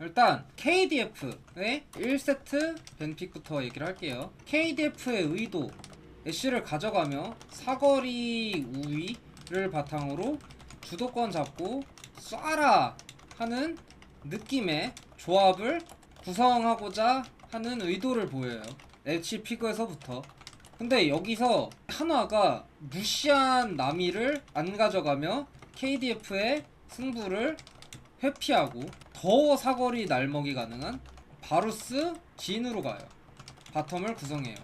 일단 KDF의 1세트 벤픽부터 얘기를 할게요. KDF의 의도, 애쉬를 가져가며 사거리 우위를 바탕으로 주도권 잡고 쏴라 하는 느낌의 조합을 구성하고자 하는 의도를 보여요. 애쉬 피그에서부터. 근데 여기서 한화가 무시한 나미를 안 가져가며 KDF의 승부를 회피하고 더 사거리 날먹이 가능한 바루스 진으로 가요. 바텀을 구성해요.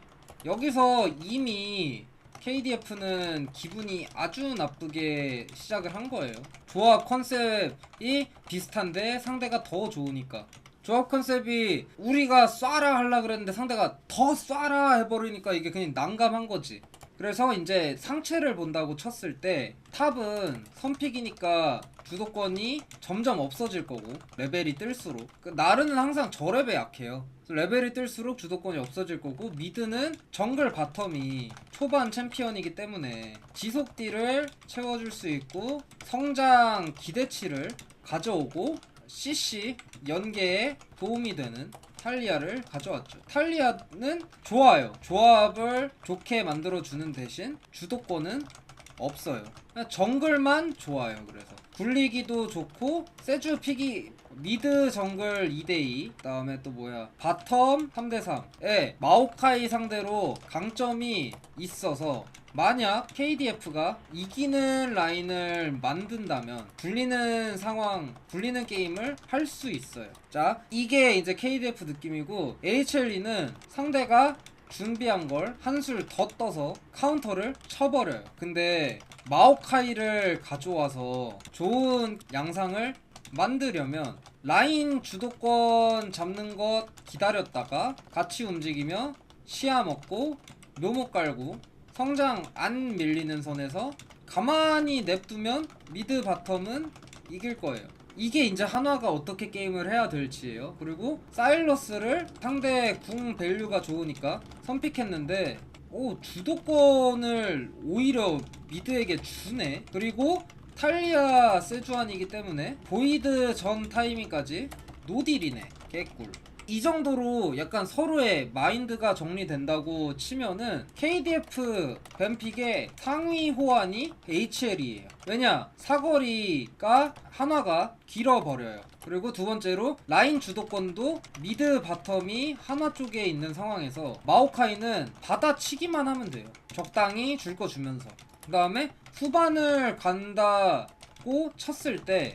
여기서 이미 KDF는 기분이 아주 나쁘게 시작을 한 거예요. 조합 컨셉이 비슷한데 상대가 더 좋으니까. 조합 컨셉이 우리가 쏴라 하려 그랬는데 상대가 더 쏴라 해버리니까 이게 그냥 난감한 거지. 그래서 이제 상체를 본다고 쳤을 때 탑은 선픽이니까 주도권이 점점 없어질 거고 레벨이 뜰수록 나르는 항상 저랩에 약해요. 레벨이 뜰수록 주도권이 없어질 거고 미드는 정글 바텀이 초반 챔피언이기 때문에 지속 딜을 채워줄 수 있고 성장 기대치를 가져오고 CC 연계에 도움이 되는 탈리아를 가져왔죠. 탈리아는 좋아요. 조합을 좋게 만들어주는 대신 주도권은 없어요. 그냥 정글만 좋아요. 그래서 굴리기도 좋고 세주 픽이 미드 정글 2대2 그다음에 또 뭐야 바텀 3대3에 마오카이 상대로 강점이 있어서 만약 KDF가 이기는 라인을 만든다면 불리는 상황, 불리는 게임을 할 수 있어요. 자, 이게 이제 KDF 느낌이고 HLE는 상대가 준비한 걸 한술 더 떠서 카운터를 쳐버려요. 근데 마오카이를 가져와서 좋은 양상을 만들려면 라인 주도권 잡는 것 기다렸다가 같이 움직이며 시야 먹고 묘목 깔고 성장 안 밀리는 선에서 가만히 냅두면 미드 바텀은 이길 거예요. 이게 이제 한화가 어떻게 게임을 해야 될지예요. 그리고 사일러스를 상대 궁 밸류가 좋으니까 선픽했는데 오 주도권을 오히려 미드에게 주네. 그리고 탈리아 세주안이기 때문에 보이드 전 타이밍까지 노딜이네. 개꿀. 이 정도로 약간 서로의 마인드가 정리된다고 치면은 KDF 뱀픽의 상위 호환이 HL이에요. 왜냐? 사거리가 한화가 길어버려요. 그리고 두 번째로 라인 주도권도 미드 바텀이 한화 쪽에 있는 상황에서 마오카이는 받아치기만 하면 돼요. 적당히 줄 거 주면서. 그 다음에 후반을 간다고 쳤을 때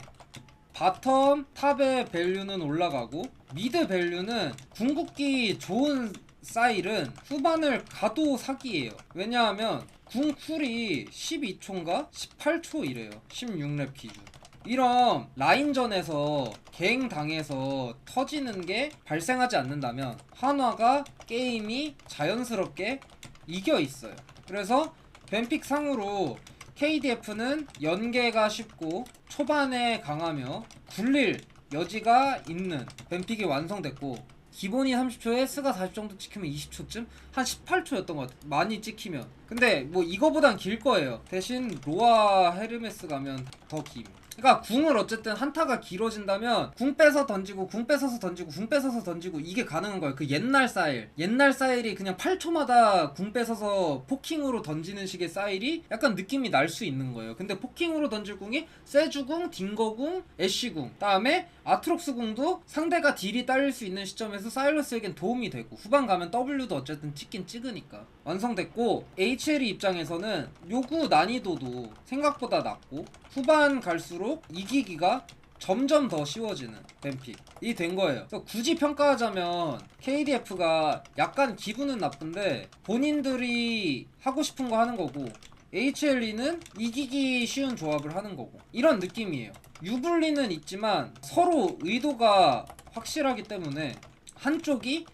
바텀 탑의 밸류는 올라가고 미드 밸류는 궁극기 좋은 사일은 후반을 가도 사기예요. 왜냐하면 궁 쿨이 12초인가 18초 이래요. 16렙 기준. 이런 라인전에서 갱 당해서 터지는 게 발생하지 않는다면 한화가 게임이 자연스럽게 이겨 있어요. 그래서 뱀픽 상으로 KDF는 연계가 쉽고 초반에 강하며 굴릴 여지가 있는 뱀픽이 완성됐고 기본이 30초에 스가 40 정도 찍히면 20초쯤? 한 18초였던 것 같아. 많이 찍히면. 근데 뭐 이거보단 길 거예요. 대신 로아 헤르메스 가면 더 김. 그러니까 궁을 어쨌든 한타가 길어진다면 궁 빼서 던지고 궁 뺏어서 던지고 궁 뺏어서 던지고 이게 가능한 거예요. 그 옛날 사일이 그냥 8초마다 궁 뺏어서 포킹으로 던지는 식의 사일이 약간 느낌이 날 수 있는 거예요. 근데 포킹으로 던질 궁이 세주궁, 딩거궁, 애쉬궁 다음에 아트록스궁도 상대가 딜이 딸릴 수 있는 시점에서 사일러스에겐 도움이 되고 후반 가면 W도 어쨌든 찍긴 찍으니까 완성됐고 HLE 입장에서는 요구 난이도도 생각보다 낮고 후반 갈수록 이기기가 점점 더 쉬워지는 뱀픽이 된 거예요. 그래서 굳이 평가하자면 KDF가 약간 기분은 나쁜데 본인들이 하고 싶은 거 하는 거고 HLE는 이기기 쉬운 조합을 하는 거고 이런 느낌이에요. 유불리는 있지만 서로 의도가 확실하기 때문에 한쪽이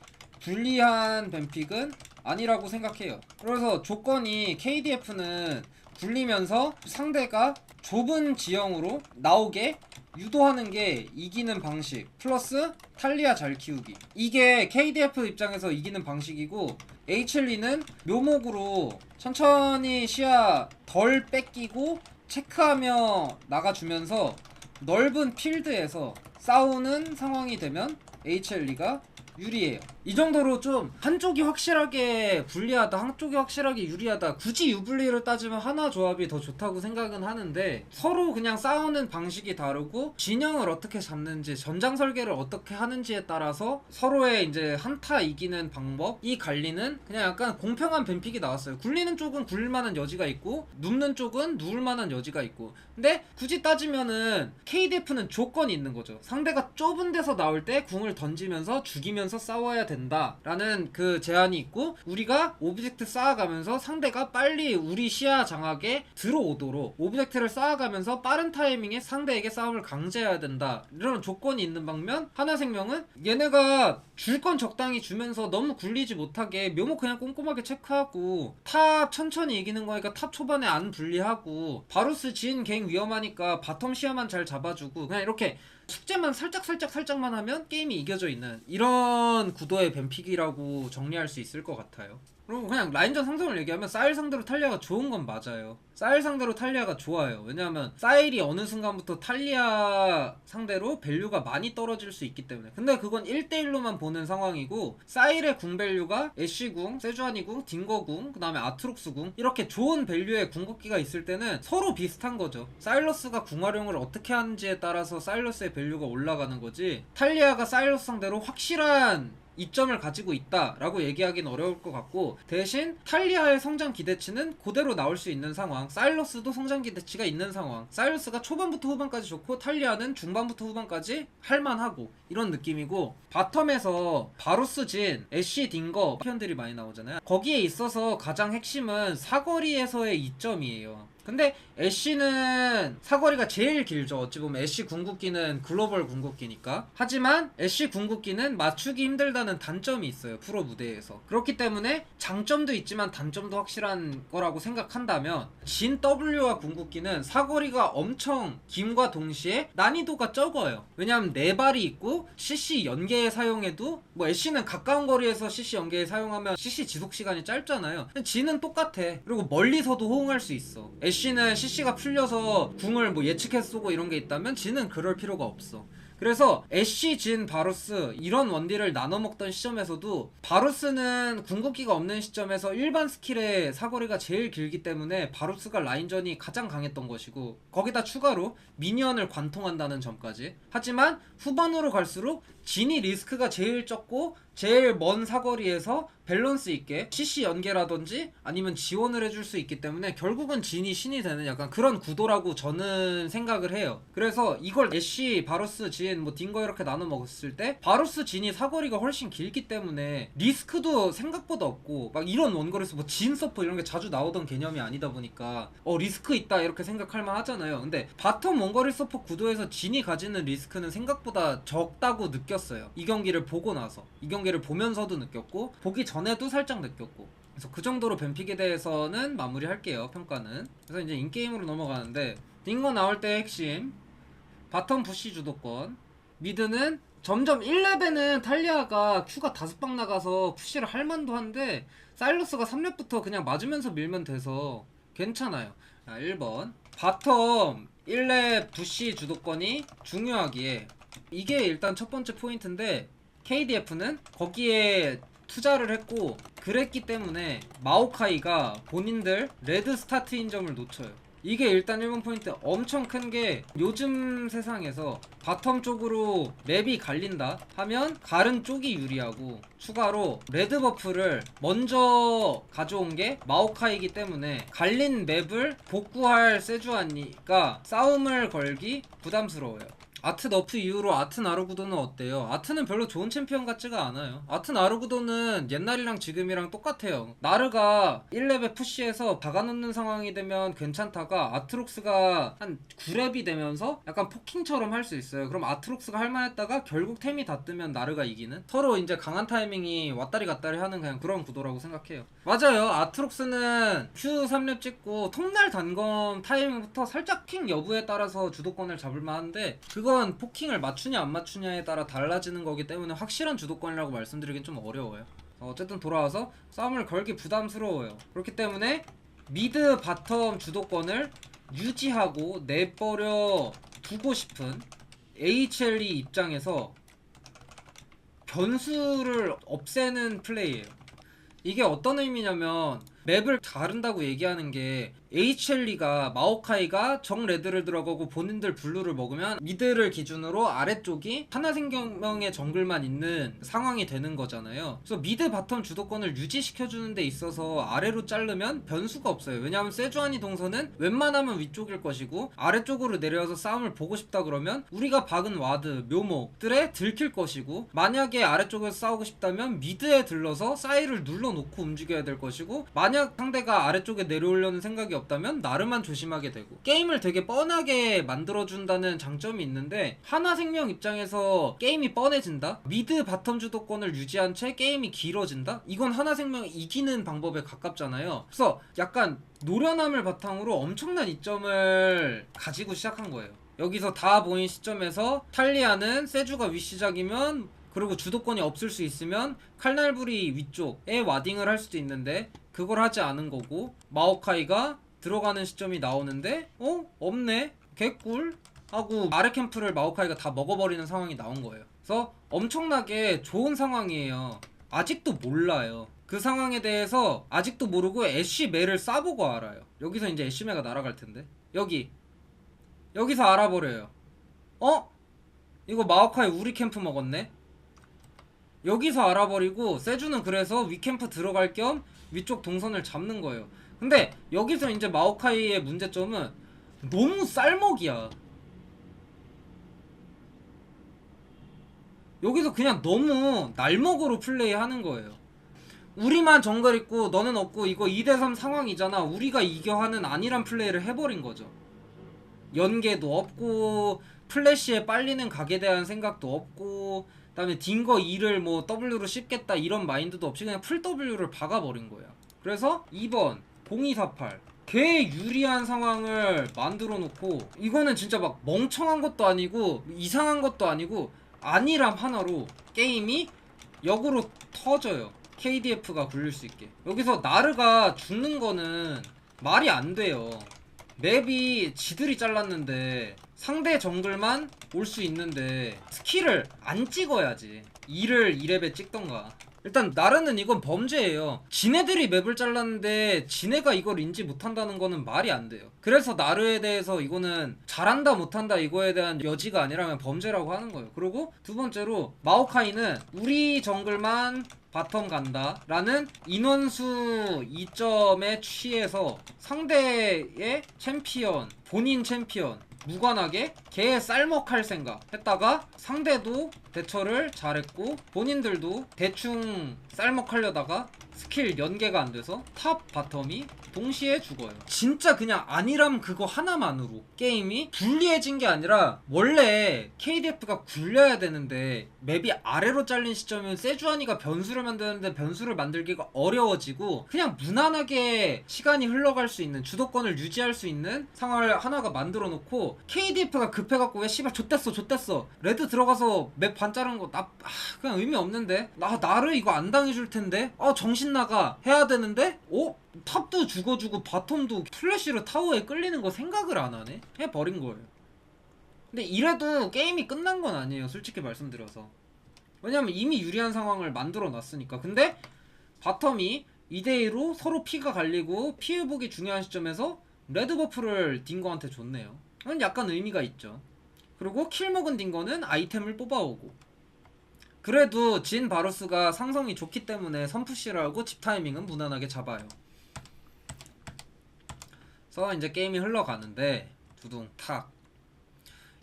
불리한 뱀픽은 아니라고 생각해요. 그래서 조건이 KDF는 굴리면서 상대가 좁은 지형으로 나오게 유도하는 게 이기는 방식 플러스 탈리아 잘 키우기, 이게 KDF 입장에서 이기는 방식이고 HLE는 묘목으로 천천히 시야 덜 뺏기고 체크하며 나가주면서 넓은 필드에서 싸우는 상황이 되면 HLE가 유리해요. 이 정도로 좀 한쪽이 확실하게 불리하다, 한쪽이 확실하게 유리하다, 굳이 유불리를 따지면 하나 조합이 더 좋다고 생각은 하는데, 서로 그냥 싸우는 방식이 다르고 진영을 어떻게 잡는지, 전장 설계를 어떻게 하는지에 따라서 서로의 이제 한타 이기는 방법이 갈리는, 그냥 약간 공평한 뱀픽이 나왔어요. 굴리는 쪽은 굴릴 만한 여지가 있고 눕는 쪽은 누울 만한 여지가 있고. 근데 굳이 따지면은 KDF는 조건이 있는 거죠. 상대가 좁은 데서 나올 때 궁을 던지면서 죽이면서 싸워야 된다 라는 그 제한이 있고, 우리가 오브젝트 쌓아가면서 상대가 빨리 우리 시야 장악에 들어오도록 오브젝트를 쌓아가면서 빠른 타이밍에 상대에게 싸움을 강제해야 된다, 이런 조건이 있는 방면, 하나생명은 얘네가 줄 건 적당히 주면서 너무 굴리지 못하게 묘목 그냥 꼼꼼하게 체크하고, 탑 천천히 이기는 거니까 탑 초반에 안 불리하고, 바루스 진 갱 위험하니까 바텀 시야만 잘 잡아주고, 그냥 이렇게 숙제만 살짝만 하면 게임이 이겨져 있는 이런 구도의 뱀픽이라고 정리할 수 있을 것 같아요. 그리고 그냥 라인전 상성을 얘기하면 사일 상대로 탈리아가 좋은 건 맞아요. 사일 상대로 탈리아가 좋아요. 왜냐하면 사일이 어느 순간부터 탈리아 상대로 밸류가 많이 떨어질 수 있기 때문에. 근데 그건 1대1로만 보는 상황이고, 사일의 궁 밸류가 애쉬궁, 세주아니궁, 딩거궁, 그 다음에 아트록스궁, 이렇게 좋은 밸류의 궁극기가 있을 때는 서로 비슷한 거죠. 사일러스가 궁 활용을 어떻게 하는지에 따라서 사일러스의 밸류가 올라가는 거지, 탈리아가 사일러스 상대로 확실한 이점을 가지고 있다라고 얘기하기는 어려울 것 같고, 대신 탈리아의 성장 기대치는 그대로 나올 수 있는 상황, 사일러스도 성장 기대치가 있는 상황, 사일러스가 초반부터 후반까지 좋고 탈리아는 중반부터 후반까지 할만하고, 이런 느낌이고, 바텀에서 바루스 진, 애쉬 딩거 편들이 많이 나오잖아요. 거기에 있어서 가장 핵심은 사거리에서의 이점이에요. 근데 애쉬는 사거리가 제일 길죠. 어찌 보면 애쉬 궁극기는 글로벌 궁극기니까. 하지만 애쉬 궁극기는 맞추기 힘들다는 단점이 있어요, 프로 무대에서. 그렇기 때문에 장점도 있지만 단점도 확실한 거라고 생각한다면, 진 W와 궁극기는 사거리가 엄청 김과 동시에 난이도가 적어요. 왜냐면 4발이 있고 CC 연계에 사용해도, 뭐 애쉬는 가까운 거리에서 CC 연계에 사용하면 CC 지속시간이 짧잖아요. 근데 진은 똑같아. 그리고 멀리서도 호응할 수 있어. 애쉬는 CC가 풀려서 궁을 뭐 예측해서 쏘고 이런 게 있다면 진은 그럴 필요가 없어. 그래서 애쉬, 진, 바루스 이런 원딜을 나눠 먹던 시점에서도 바루스는 궁극기가 없는 시점에서 일반 스킬의 사거리가 제일 길기 때문에 바루스가 라인전이 가장 강했던 것이고, 거기다 추가로 미니언을 관통한다는 점까지. 하지만 후반으로 갈수록 진이 리스크가 제일 적고 제일 먼 사거리에서 밸런스 있게 CC 연계라든지 아니면 지원을 해줄 수 있기 때문에 결국은 진이 신이 되는 약간 그런 구도라고 저는 생각을 해요. 그래서 이걸 애쉬, 바루스, 진, 뭐 딩거 이렇게 나눠 먹었을 때 바루스, 진이 사거리가 훨씬 길기 때문에 리스크도 생각보다 없고, 막 이런 원거리에서 뭐 진 서포 이런 게 자주 나오던 개념이 아니다 보니까 리스크 있다 이렇게 생각할 만 하잖아요. 근데 바텀 원거리 서포 구도에서 진이 가지는 리스크는 생각보다 적다고 느꼈어요. 이 경기를 보고 나서, 이 경기를 보면서도 느꼈고 보기 전에도 살짝 느꼈고. 그래서 그 정도로 뱀픽에 대해서는 마무리할게요, 평가는. 그래서 이제 인게임으로 넘어가는데, 딩거 나올 때 핵심 바텀 부시 주도권, 미드는 점점 1렙에는 탈리아가 Q가 5방 나가서 푸시를 할 만도 한데 사일러스가 3렙부터 그냥 맞으면서 밀면 돼서 괜찮아요. 1번 바텀 1렙 부시 주도권이 중요하기에, 이게 일단 첫 번째 포인트인데, KDF는 거기에 투자를 했고 그랬기 때문에 마오카이가 본인들 레드 스타트 인점을 놓쳐요. 이게 일단 1번 포인트 엄청 큰 게, 요즘 세상에서 바텀 쪽으로 맵이 갈린다 하면 가른 쪽이 유리하고, 추가로 레드 버프를 먼저 가져온 게 마오카이기 때문에 갈린 맵을 복구할 세주아니가 싸움을 걸기 부담스러워요. 아트 너프 이후로 아트 나루구도는 어때요? 아트는 별로 좋은 챔피언 같지가 않아요. 아트 나루구도는 옛날이랑 지금이랑 똑같아요. 나르가 1렙에 푸시해서 박아놓는 상황이 되면 괜찮다가 아트록스가 한 9렙이 되면서 약간 포킹처럼 할 수 있어요. 그럼 아트록스가 할만했다가 결국 템이 다 뜨면 나르가 이기는, 서로 이제 강한 타이밍이 왔다리 갔다리 하는 그냥 그런 구도라고 생각해요. 맞아요. 아트록스는 Q 3렙 찍고 톱날 단검 타이밍부터 살짝 킹 여부에 따라서 주도권을 잡을 만한데, 그건 포킹을 맞추냐 안 맞추냐에 따라 달라지는 거기 때문에 확실한 주도권이라고 말씀드리긴 좀 어려워요. 어쨌든 돌아와서 싸움을 걸기 부담스러워요. 그렇기 때문에 미드 바텀 주도권을 유지하고 내버려 두고 싶은 HLE 입장에서 변수를 없애는 플레이예요. 이게 어떤 의미냐면 맵을 다룬다고 얘기하는 게 HLE가 마오카이가 정 레드를 들어가고 본인들 블루를 먹으면 미드를 기준으로 아래쪽이 하나생명의 정글만 있는 상황이 되는 거잖아요. 그래서 미드 바텀 주도권을 유지시켜주는 데 있어서 아래로 자르면 변수가 없어요. 왜냐하면 세주아니 동선은 웬만하면 위쪽일 것이고 아래쪽으로 내려와서 싸움을 보고 싶다 그러면 우리가 박은 와드, 묘목들에 들킬 것이고 만약에 아래쪽에서 싸우고 싶다면 미드에 들러서 사이를 눌러놓고 움직여야 될 것이고 만약 상대가 아래쪽에 내려오려는 생각이 없다면 나르만 조심하게 되고 게임을 되게 뻔하게 만들어준다는 장점이 있는데 하나생명 입장에서 게임이 뻔해진다? 미드 바텀 주도권을 유지한 채 게임이 길어진다? 이건 하나생명이 이기는 방법에 가깝잖아요. 그래서 약간 노련함을 바탕으로 엄청난 이점을 가지고 시작한 거예요. 여기서 다 보인 시점에서 탈리아는 세주가 윗시작이면 그리고 주도권이 없을 수 있으면 칼날부리 위쪽에 와딩을 할 수도 있는데 그걸 하지 않은 거고 마오카이가 들어가는 시점이 나오는데 없네? 개꿀? 하고 아래 캠프를 마오카이가 다 먹어버리는 상황이 나온 거예요. 그래서 엄청나게 좋은 상황이에요. 아직도 몰라요. 그 상황에 대해서 아직도 모르고 애쉬매를 쏴보고 알아요. 여기서 이제 애쉬매가 날아갈 텐데 여기서 알아버려요. 이거 마오카이 우리 캠프 먹었네? 여기서 알아버리고 세주는 그래서 위캠프 들어갈 겸 위쪽 동선을 잡는 거예요. 근데 여기서 이제 마오카이의 문제점은 너무 쌀먹이야. 여기서 그냥 너무 날먹으로 플레이하는 거예요. 우리만 정글 있고 너는 없고 이거 2대3 상황이잖아. 우리가 이겨 하는 아니란 플레이를 해버린 거죠. 연계도 없고 플래시에 빨리는 각에 대한 생각도 없고 그 다음에 딩거 2를 뭐 W로 씹겠다 이런 마인드도 없이 그냥 풀 W를 박아버린 거야. 그래서 2번 0248 개 유리한 상황을 만들어 놓고 이거는 진짜 막 멍청한 것도 아니고 이상한 것도 아니고 아니람 하나로 게임이 역으로 터져요. KDF가 굴릴 수 있게. 여기서 나르가 죽는 거는 말이 안 돼요. 맵이 지들이 잘랐는데 상대 정글만 올 수 있는데 스킬을 안 찍어야지. 2를 2렙에 찍던가. 일단 나르는 이건 범죄예요. 지네들이 맵을 잘랐는데 지네가 이걸 인지 못한다는 거는 말이 안 돼요. 그래서 나르에 대해서 이거는 잘한다 못한다 이거에 대한 여지가 아니라 그냥 범죄라고 하는 거예요. 그리고 두 번째로 마오카이는 우리 정글만 바텀 간다 라는 인원수 이점에 취해서 상대의 챔피언, 본인 챔피언 무관하게 걔 쌀먹할 생각 했다가 상대도 대처를 잘했고 본인들도 대충 쌀먹하려다가 스킬 연계가 안 돼서 탑 바텀이 동시에 죽어요. 진짜 그냥 아니람 그거 하나만으로 게임이 불리해진 게 아니라 원래 KDF가 굴려야 되는데 맵이 아래로 잘린 시점이면 세주아니가 변수를 만드는데 변수를 만들기가 어려워지고 그냥 무난하게 시간이 흘러갈 수 있는 주도권을 유지할 수 있는 상황을 하나가 만들어 놓고 KDF가 급해갖고 왜 씨발 좆됐어 레드 들어가서 맵 반 자른 거 그냥 의미 없는데 나를 이거 안 당해줄 텐데 정신 나가 해야 되는데 탑도 죽어주고 바텀도 플래시로 타워에 끌리는 거 생각을 안 하네? 해버린 거예요. 근데 이래도 게임이 끝난 건 아니에요. 솔직히 말씀드려서. 왜냐면 이미 유리한 상황을 만들어 놨으니까. 근데 바텀이 2대2로 서로 피가 갈리고 피해보기 중요한 시점에서 레드 버프를 딩거한테 줬네요. 그건 약간 의미가 있죠. 그리고 킬 먹은 딩거는 아이템을 뽑아오고 그래도 진 바루스가 상성이 좋기 때문에 선푸시를 하고 집 타이밍은 무난하게 잡아요. 그래서 이제 게임이 흘러가는데 두둥 탁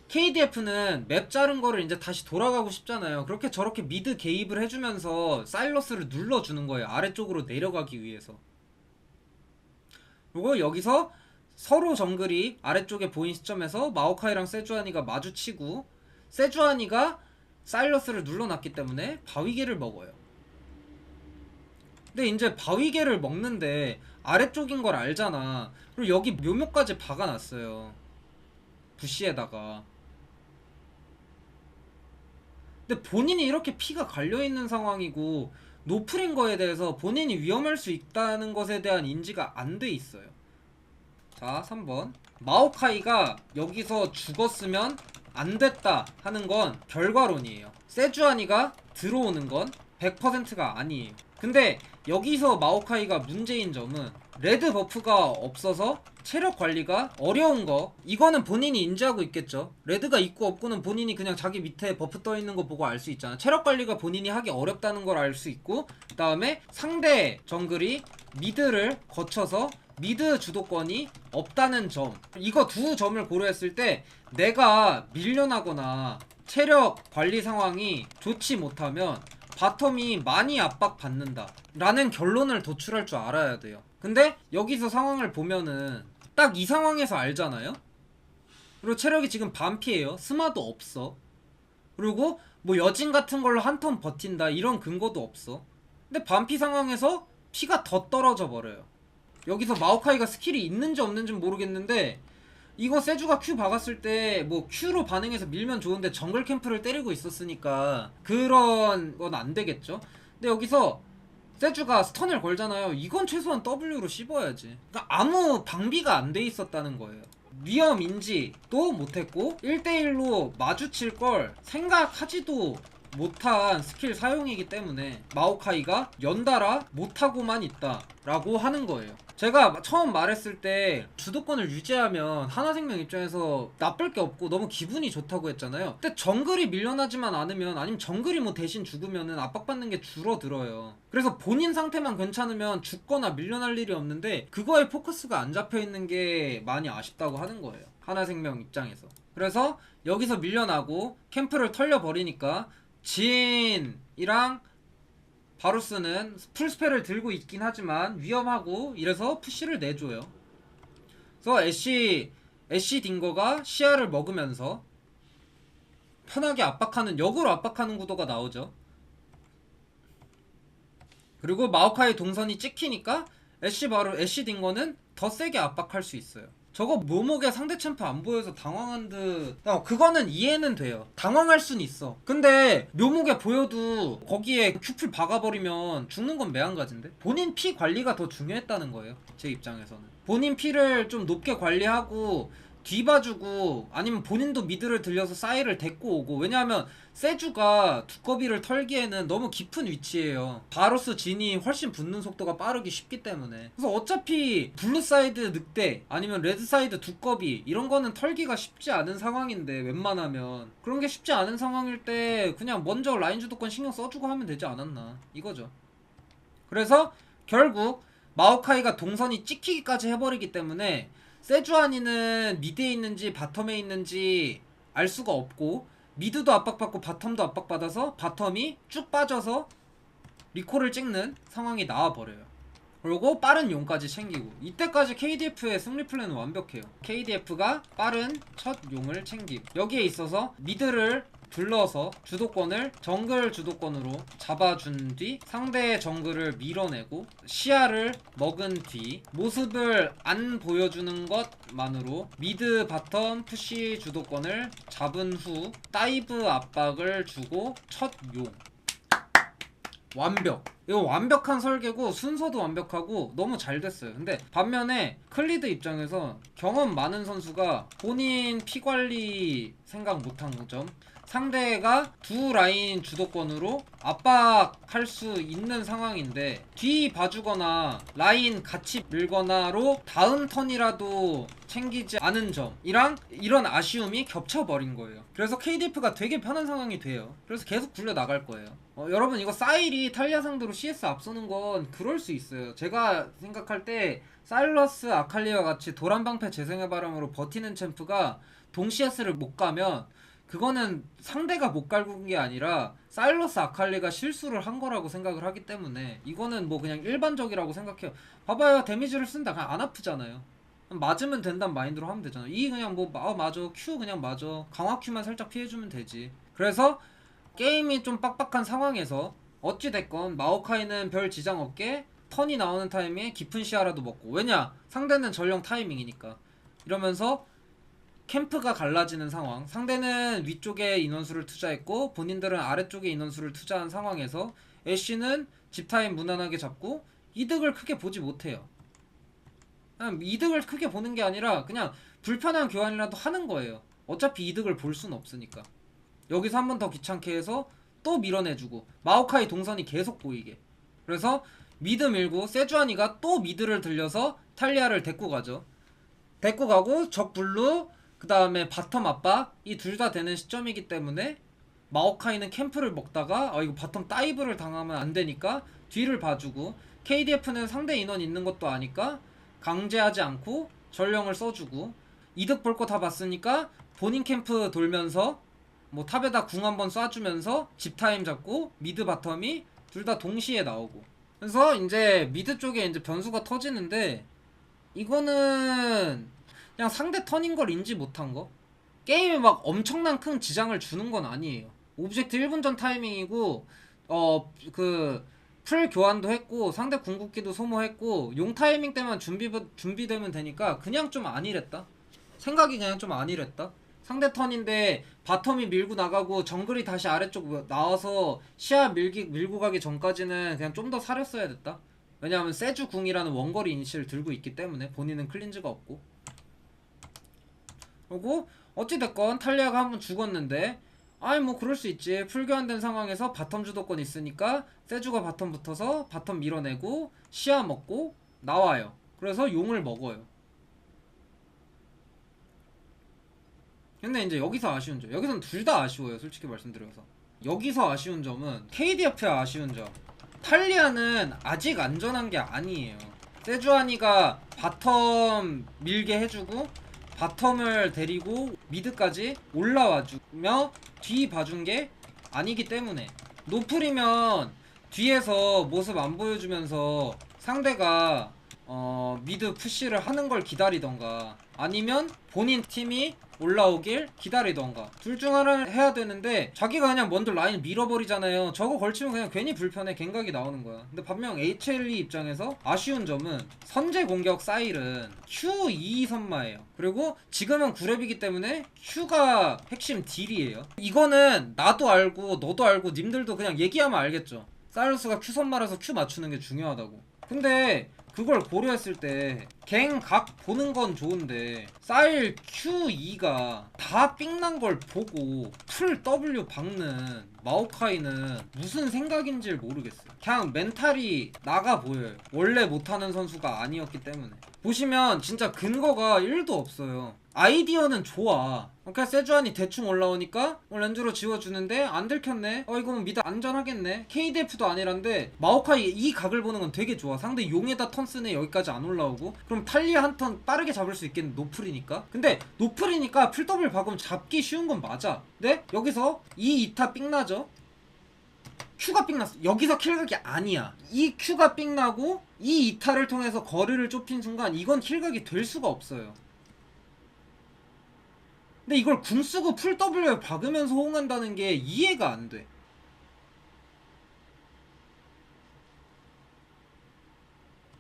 KDF는 맵 자른 거를 이제 다시 돌아가고 싶잖아요. 그렇게 저렇게 미드 개입을 해주면서 사일러스를 눌러주는 거예요. 아래쪽으로 내려가기 위해서. 그리고 여기서 서로 정글이 아래쪽에 보인 시점에서 마오카이랑 세주아니가 마주치고 세주아니가 사일러스를 눌러놨기 때문에 바위개를 먹어요. 근데 이제 바위개를 먹는데 아래쪽인 걸 알잖아. 그리고 여기 묘목까지 박아놨어요. 부시에다가. 근데 본인이 이렇게 피가 갈려있는 상황이고 노플인 거에 대해서 본인이 위험할 수 있다는 것에 대한 인지가 안 돼 있어요. 자 3번 마오카이가 여기서 죽었으면 안 됐다 하는 건 결과론이에요. 세주아니가 들어오는 건 100%가 아니에요. 근데 여기서 마오카이가 문제인 점은 레드 버프가 없어서 체력 관리가 어려운 거, 이거는 본인이 인지하고 있겠죠. 레드가 있고 없고는 본인이 그냥 자기 밑에 버프 떠 있는 거 보고 알 수 있잖아. 체력 관리가 본인이 하기 어렵다는 걸 알 수 있고, 그 다음에 상대 정글이 미드를 거쳐서 미드 주도권이 없다는 점, 이거 두 점을 고려했을 때 내가 밀려나거나 체력 관리 상황이 좋지 못하면 바텀이 많이 압박받는다 라는 결론을 도출할 줄 알아야 돼요. 근데 여기서 상황을 보면은 딱 이 상황에서 알잖아요. 그리고 체력이 지금 반피예요. 스마도 없어. 그리고 뭐 여진 같은 걸로 한 턴 버틴다 이런 근거도 없어. 근데 반피 상황에서 피가 더 떨어져 버려요. 여기서 마오카이가 스킬이 있는지 없는지 모르겠는데, 이거 세주가 Q 박았을 때 뭐 Q로 반응해서 밀면 좋은데 정글 캠프를 때리고 있었으니까 그런 건 안 되겠죠. 근데 여기서 세주가 스턴을 걸잖아요. 이건 최소한 W로 씹어야지. 그러니까 아무 방비가 안 돼 있었다는 거예요. 위험 인지도 못했고 1대1로 마주칠 걸 생각하지도 못한 스킬 사용이기 때문에 마오카이가 연달아 못하고만 있다 라고 하는 거예요. 제가 처음 말했을 때 주도권을 유지하면 하나생명 입장에서 나쁠 게 없고 너무 기분이 좋다고 했잖아요. 근데 정글이 밀려나지만 않으면, 아니면 정글이 뭐 대신 죽으면은 압박받는 게 줄어들어요. 그래서 본인 상태만 괜찮으면 죽거나 밀려날 일이 없는데 그거에 포커스가 안 잡혀있는 게 많이 아쉽다고 하는 거예요, 하나생명 입장에서. 그래서 여기서 밀려나고 캠프를 털려버리니까 진이랑 바루스는 풀스펠을 들고 있긴 하지만 위험하고 이래서 푸시를 내줘요. 그래서 애쉬 딩거가 시야를 먹으면서 편하게 압박하는, 역으로 압박하는 구도가 나오죠. 그리고 마오카이 동선이 찍히니까 애쉬 딩거는 더 세게 압박할 수 있어요. 저거 묘목에 상대 챔프 안 보여서 당황한 듯, 그거는 이해는 돼요. 당황할 순 있어. 근데 묘목에 보여도 거기에 큐풀 박아버리면 죽는 건 매한가지인데, 본인 피 관리가 더 중요했다는 거예요, 제 입장에서는. 본인 피를 좀 높게 관리하고 뒤봐주고, 아니면 본인도 미드를 들려서 사이를 데리고 오고. 왜냐하면 세주가 두꺼비를 털기에는 너무 깊은 위치에요. 바로스 진이 훨씬 붙는 속도가 빠르기 쉽기 때문에. 그래서 어차피 블루 사이드 늑대 아니면 레드 사이드 두꺼비 이런 거는 털기가 쉽지 않은 상황인데, 웬만하면 그런 게 쉽지 않은 상황일 때 그냥 먼저 라인 주도권 신경 써주고 하면 되지 않았나 이거죠. 그래서 결국 마오카이가 동선이 찍히기까지 해버리기 때문에 세주아니는 미드에 있는지 바텀에 있는지 알 수가 없고, 미드도 압박받고 바텀도 압박받아서 바텀이 쭉 빠져서 리콜을 찍는 상황이 나와버려요. 그리고 빠른 용까지 챙기고, 이때까지 KDF의 승리 플랜은 완벽해요. KDF가 빠른 첫 용을 챙기고, 여기에 있어서 미드를 둘러서 주도권을 정글 주도권으로 잡아준 뒤 상대의 정글을 밀어내고 시야를 먹은 뒤 모습을 안 보여주는 것만으로 미드 바텀 푸시 주도권을 잡은 후 다이브 압박을 주고 첫 용. 완벽. 이거 완벽한 설계고 순서도 완벽하고 너무 잘 됐어요. 근데 반면에 클리드 입장에서 경험 많은 선수가 본인 피관리 생각 못한 점, 상대가 두 라인 주도권으로 압박할 수 있는 상황인데 뒤 봐주거나 라인 같이 밀거나로 다음 턴이라도 챙기지 않은 점이랑 이런 아쉬움이 겹쳐버린 거예요. 그래서 KDF가 되게 편한 상황이 돼요. 그래서 계속 굴려 나갈 거예요. 여러분, 이거 사일이 탈리아 상대로 CS 앞서는 건 그럴 수 있어요. 제가 생각할 때 사일러스 아칼리와 같이 도란방패 재생의 바람으로 버티는 챔프가 동시에스를 못 가면 그거는 상대가 못 갈군 게 아니라 사일러스 아칼리가 실수를 한 거라고 생각을 하기 때문에, 이거는 뭐 그냥 일반적이라고 생각해요. 봐봐요, 데미지를 쓴다 그냥 안 아프잖아요. 맞으면 된다는 마인드로 하면 되잖아. 이 그냥 뭐 맞아, Q 그냥 맞아, 강화 Q만 살짝 피해주면 되지. 그래서 게임이 좀 빡빡한 상황에서 어찌됐건 마오카이는 별 지장 없게 턴이 나오는 타이밍에 깊은 시야라도 먹고, 왜냐, 상대는 전령 타이밍이니까. 이러면서 캠프가 갈라지는 상황, 상대는 위쪽에 인원수를 투자했고 본인들은 아래쪽에 인원수를 투자한 상황에서 애쉬는 집타임 무난하게 잡고 이득을 크게 보지 못해요. 그냥 이득을 크게 보는 게 아니라 그냥 불편한 교환이라도 하는 거예요. 어차피 이득을 볼 순 없으니까. 여기서 한 번 더 귀찮게 해서 또 밀어내주고 마오카이 동선이 계속 보이게. 그래서 미드 밀고 세주아니가 또 미드를 들려서 탈리아를 데리고 가죠. 데리고 가고 적 블루 그 다음에 바텀 압박 이 둘 다 되는 시점이기 때문에 마오카이는 캠프를 먹다가 이거 바텀 다이브를 당하면 안 되니까 뒤를 봐주고, KDF는 상대 인원 있는 것도 아니까 강제하지 않고 전령을 써주고, 이득 볼 거 다 봤으니까 본인 캠프 돌면서 뭐 탑에다 궁 한번 쏴주면서 집타임 잡고 미드 바텀이 둘 다 동시에 나오고. 그래서 이제 미드 쪽에 이제 변수가 터지는데, 이거는 그냥 상대 턴인 걸 인지 못한 거. 게임에 막 엄청난 큰 지장을 주는 건 아니에요. 오브젝트 1분 전 타이밍이고 풀 교환도 했고 상대 궁극기도 소모했고 용 타이밍 때만 준비되면 되니까 그냥 좀 안일했다. 생각이 그냥 좀 안일했다. 상대 턴인데 바텀이 밀고 나가고 정글이 다시 아래쪽 나와서 시야 밀고 가기 전까지는 그냥 좀 더 사렸어야 됐다. 왜냐하면 세주 궁이라는 원거리 이니시를 들고 있기 때문에 본인은 클린즈가 없고. 그리고 어찌됐건 탈리아가 한 번 죽었는데 아이 뭐 그럴 수 있지. 풀교환된 상황에서 바텀 주도권 있으니까 세주가 바텀 붙어서 바텀 밀어내고 시야 먹고 나와요. 그래서 용을 먹어요. 근데 이제 여기서 아쉬운 점, 여기서는 둘 다 아쉬워요 솔직히 말씀드려서. 여기서 아쉬운 점은 KDF의 아쉬운 점, 탈리아는 아직 안전한 게 아니에요. 세주아니가 바텀 밀게 해주고 바텀을 데리고 미드까지 올라와주며 뒤 봐준 게 아니기 때문에, 노플이면 뒤에서 모습 안 보여주면서 상대가 미드 푸시를 하는 걸 기다리던가 아니면 본인 팀이 올라오길 기다리던가 둘 중 하나를 해야 되는데, 자기가 그냥 먼저 라인 밀어버리잖아요. 저거 걸치면 그냥 괜히 불편해 갱각이 나오는 거야. 근데 반면 HLE 입장에서 아쉬운 점은 선제 공격 사일은 Q2 선마예요. 그리고 지금은 9렙이기 때문에 Q가 핵심 딜이에요. 이거는 나도 알고 너도 알고 님들도 그냥 얘기하면 알겠죠. 사일러스가 Q 선마라서 Q 맞추는 게 중요하다고. 근데 그걸 고려했을 때 갱 각 보는 건 좋은데 사일 Q2가 다 삥난 걸 보고 풀 W 박는 마오카이는 무슨 생각인지 모르겠어요. 그냥 멘탈이 나가 보여요. 원래 못하는 선수가 아니었기 때문에. 보시면 진짜 근거가 1도 없어요. 아이디어는 좋아. 그러니까 세주안이 대충 올라오니까 렌즈로 지워주는데 안 들켰네. 이거면 미드 안전하겠네. KDF도 아니란데 마오카이 이 각을 보는 건 되게 좋아. 상대 용에다 턴 쓰네. 여기까지 안 올라오고 그럼 탈리아 한 턴 빠르게 잡을 수 있겠네. 노플이니까. 근데 노플이니까 풀 더블 박으면 잡기 쉬운 건 맞아. 근데 여기서 이 2타 삥나죠. Q가 삥났어. 여기서 킬각이 아니야. 이 Q가 삥나고 이 2타를 통해서 거리를 좁힌 순간 이건 킬각이 될 수가 없어요. 근데 이걸 궁 쓰고 풀 W에 박으면서 호응한다는 게 이해가 안 돼.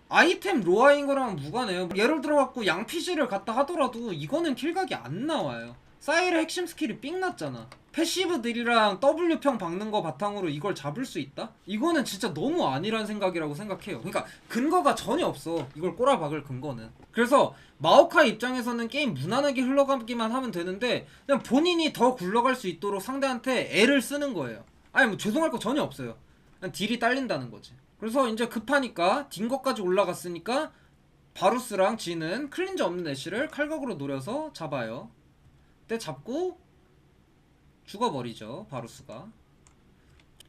아이템 로아인 거랑 무관해요. 예를 들어갖고 양피지를 갖다 하더라도 이거는 킬각이 안 나와요. 사일의 핵심 스킬이 삥 났잖아. 패시브들이랑 W평 박는 거 바탕으로 이걸 잡을 수 있다? 이거는 진짜 너무 아니란 생각이라고 생각해요. 그러니까 근거가 전혀 없어. 이걸 꼬라박을 근거는. 그래서 마오카이 입장에서는 게임 무난하게 흘러가기만 하면 되는데 그냥 본인이 더 굴러갈 수 있도록 상대한테 애를 쓰는 거예요. 아니 뭐 죄송할 거 전혀 없어요. 그냥 딜이 딸린다는 거지. 그래서 이제 급하니까 딩거까지 올라갔으니까 바루스랑 진은 클린저 없는 애쉬를 칼각으로 노려서 잡아요. 그때 잡고 죽어버리죠 바루스가.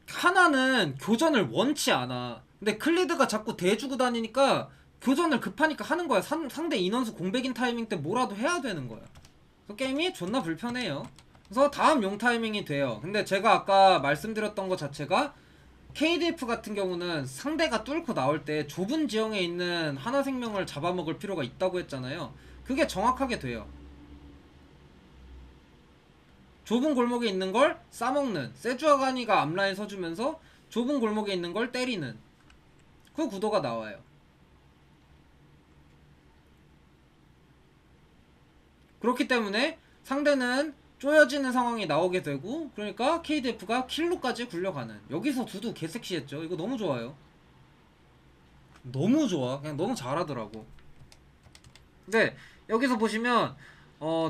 하나는 교전을 원치 않아. 근데 클리드가 자꾸 대주고 다니니까 교전을 급하니까 하는 거야. 상대 인원수 공백인 타이밍 때 뭐라도 해야 되는 거야. 그래서 게임이 존나 불편해요. 그래서 다음 용 타이밍이 돼요. 근데 제가 아까 말씀드렸던 것 자체가 KDF 같은 경우는 상대가 뚫고 나올 때 좁은 지형에 있는 하나생명을 잡아먹을 필요가 있다고 했잖아요. 그게 정확하게 돼요. 좁은 골목에 있는 걸 싸먹는, 세주아가니가 앞라인 서주면서 좁은 골목에 있는 걸 때리는 그 구도가 나와요. 그렇기 때문에 상대는 쪼여지는 상황이 나오게 되고, 그러니까 KDF가 킬로까지 굴려가는. 여기서 두두 개섹시했죠. 이거 너무 좋아요. 너무 좋아. 그냥 너무 잘하더라고. 근데 여기서 보시면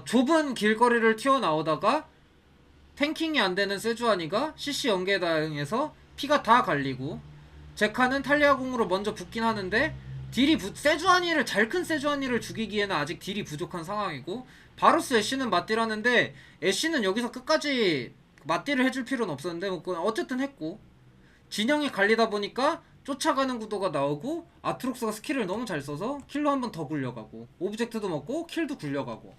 좁은 길거리를 튀어나오다가 탱킹이 안되는 세주아니가 CC 연계에 당해서 피가 다 갈리고, 제카는 탈리아궁으로 먼저 붙긴 하는데 세주아니를, 잘 큰 세주아니를 죽이기에는 아직 딜이 부족한 상황이고, 바루스 애쉬는 맞딜 하는데 애쉬는 여기서 끝까지 맞딜을 해줄 필요는 없었는데 뭐 어쨌든 했고, 진영이 갈리다 보니까 쫓아가는 구도가 나오고, 아트록스가 스킬을 너무 잘 써서 킬로 한 번 더 굴려가고, 오브젝트도 먹고 킬도 굴려가고,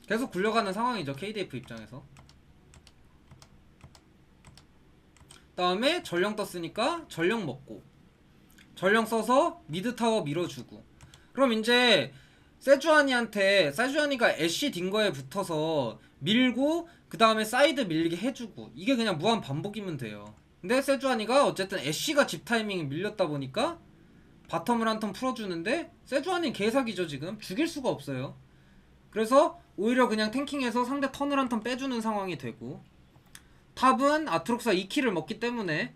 계속 굴려가는 상황이죠, KDF 입장에서. 다음에 전령 떴으니까 전령 먹고, 전령 써서 미드타워 밀어주고, 그럼 이제 세주아니가 애쉬 딩거에 붙어서 밀고 그 다음에 사이드 밀게 해주고, 이게 그냥 무한 반복이면 돼요. 근데 세주아니가 어쨌든 애쉬가 집 타이밍에 밀렸다 보니까 바텀을 한 턴 풀어주는데, 세주아니 개사기죠. 지금 죽일 수가 없어요. 그래서 오히려 그냥 탱킹해서 상대 턴을 한 턴 빼주는 상황이 되고, 탑은 아트록스가 2킬을 먹기 때문에